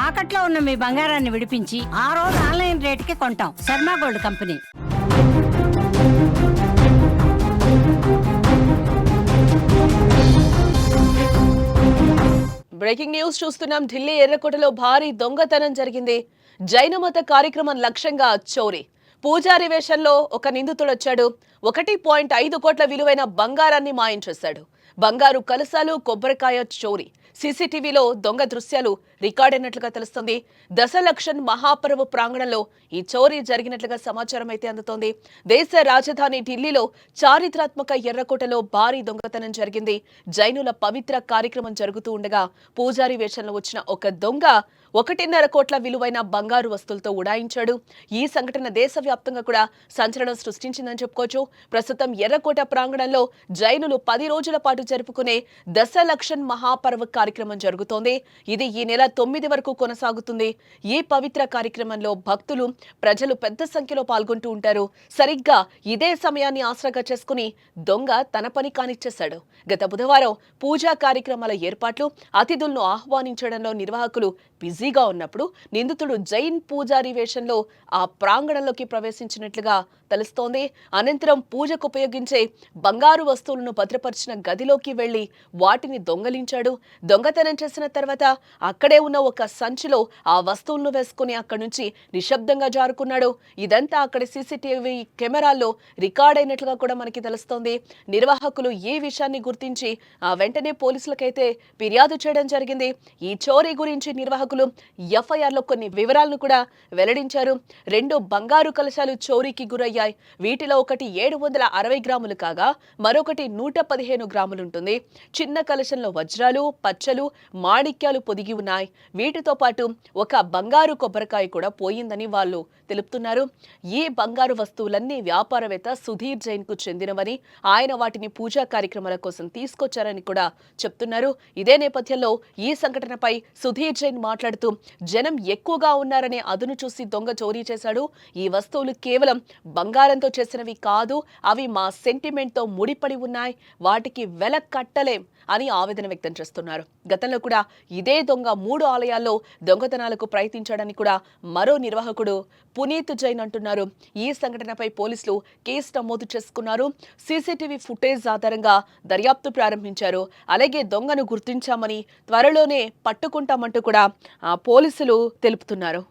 తాకట్లో ఉన్న మీ బంగారాన్ని విడిపించి ఆ రోజు ఆన్లైన్ రేటుకి కొంటాం. Sharma gold company. Breaking news చూస్తున్నాం. ఢిల్లీ ఎర్రకోటలో భారీ దొంగతనం జరిగింది. జైన మత కార్యక్రమం లక్ష్యంగా చోరీ. పూజారి వేషంలో ఒక నిందితుడొచ్చాడు. 1.5 కోట్ల విలువైన బంగారాన్ని మాయం చేశాడు. బంగారు కలసాలు, కొబ్బరికాయ చోరీ. సీసీటీవీలో దొంగ దృశ్యాలు రికార్డ్ అయినట్లుగా తెలుస్తుంది. దశలక్షన్ మహాపర్వ ప్రాంగణంలో ఈ చోరీ జరిగినట్లుగా సమాచారం అయితే అందుతోంది. దేశ రాజధాని ఢిల్లీలో చారిత్రాత్మక ఎర్రకోటలో భారీ దొంగతనం జరిగింది. జైనుల పవిత్ర కార్యక్రమం జరుగుతూ ఉండగా పూజారి వేషంలో వచ్చిన ఒక దొంగ 1.5 కోట్ల విలువైన బంగారు వస్తువులతో ఉడాయించాడు. ఈ సంఘటన దేశవ్యాప్తంగా కూడా సంచలనం సృష్టించిందని చెప్పుకోవచ్చు. ప్రస్తుతం ఎర్రకోట ప్రాంగణంలో జైనులు 10 రోజుల పాటు జరుపుకునే దశలక్షన్ మహాపర్వ కార్యక్రమం జరుగుతోంది. ఇది ఈ నెల 9 వరకు కొనసాగుతుంది. ఈ పవిత్ర కార్యక్రమంలో భక్తులు, ప్రజలు పెద్ద సంఖ్యలో పాల్గొంటూ ఉంటారు. సరిగ్గా ఇదే సమయాన్ని ఆసరాగా చేసుకుని దొంగ తన పని కానిచ్చేశాడు. గత బుధవారం పూజా కార్యక్రమాల ఏర్పాట్లు, అతిథులను ఆహ్వానించడంలో నిర్వాహకులు బిజీగా ఉన్నప్పుడు నిందితుడు జైన్ పూజారి వేషంలో ఆ ప్రాంగణంలోకి ప్రవేశించినట్లుగా తెలుస్తోంది. అనంతరం పూజకు ఉపయోగించే బంగారు వస్తువులను భద్రపరిచిన గదిలోకి వెళ్లి వాటిని దొంగలించాడు. దొంగతనం చేసిన తర్వాత అక్కడే ఉన్న ఒక సంచిలో ఆ వస్తువులను వేసుకుని అక్కడి నుంచి నిశ్శబ్దంగా జారుకున్నాడు. ఇదంతా అక్కడి సీసీటీవీ కెమెరాల్లో రికార్డ్ అయినట్లుగా కూడా మనకి తెలుస్తోంది. నిర్వాహకులు ఈ విషయాన్ని గుర్తించి వెంటనే పోలీసులకైతే ఫిర్యాదు చేయడం జరిగింది. ఈ చోరీ గురించి నిర్వాహకులు ఎఫ్ఐఆర్లో కొన్ని వివరాలను కూడా వెల్లడించారు. 2 బంగారు కలశాలు చోరీకి గురయ్యాయి. వీటిలో ఒకటి 760 గ్రాములు కాగా మరొకటి 115 గ్రాములు ఉంటుంది. చిన్న కలశంలో వజ్రాలు, పచ్చలు, మాణిక్యాలు పొదిగి ఉన్నాయి. వీటితో పాటు ఒక బంగారు కొబ్బరికాయ కూడా పోయిందని వాళ్ళు తెలుపుతున్నారు. ఈ బంగారు వస్తువులన్నీ వ్యాపారవేత్త సుధీర్ జైన్ కు చెందినవని, ఆయన వాటిని పూజా కార్యక్రమాల కోసం తీసుకొచ్చారని కూడా చెప్తున్నారు. ఇదే నేపథ్యంలో ఈ సంఘటనపై సుధీర్ జైన్ మాట్లాడుతూ, జనం ఎక్కువగా ఉన్నారనే అదును చూసి దొంగ చోరీ చేశాడు. ఈ వస్తువులు కేవలం బంగారంతో చేసినవి కాదు, అవి మా సెంటిమెంట్ తో ముడిపడి ఉన్నాయి, వాటికి వెల కట్టలేం అని ఆవేదన వ్యక్తం చేస్తున్నారు. గతంలో కూడా ఇదే దొంగ 3 ఆలయాల్లో దొంగతనాలకు ప్రయత్నించాడని కూడా మరో నిర్వాహకుడు పునీత్ జైన్ అంటున్నారు. ఈ సంఘటనపై పోలీసులు కేసు నమోదు చేసుకున్నారు. సీసీటీవీ ఫుటేజ్ ఆధారంగా దర్యాప్తు ప్రారంభించారు. అలాగే దొంగను గుర్తించామని, త్వరలోనే పట్టుకుంటామంటూ కూడా పోలీసులు తెలుపుతున్నారు.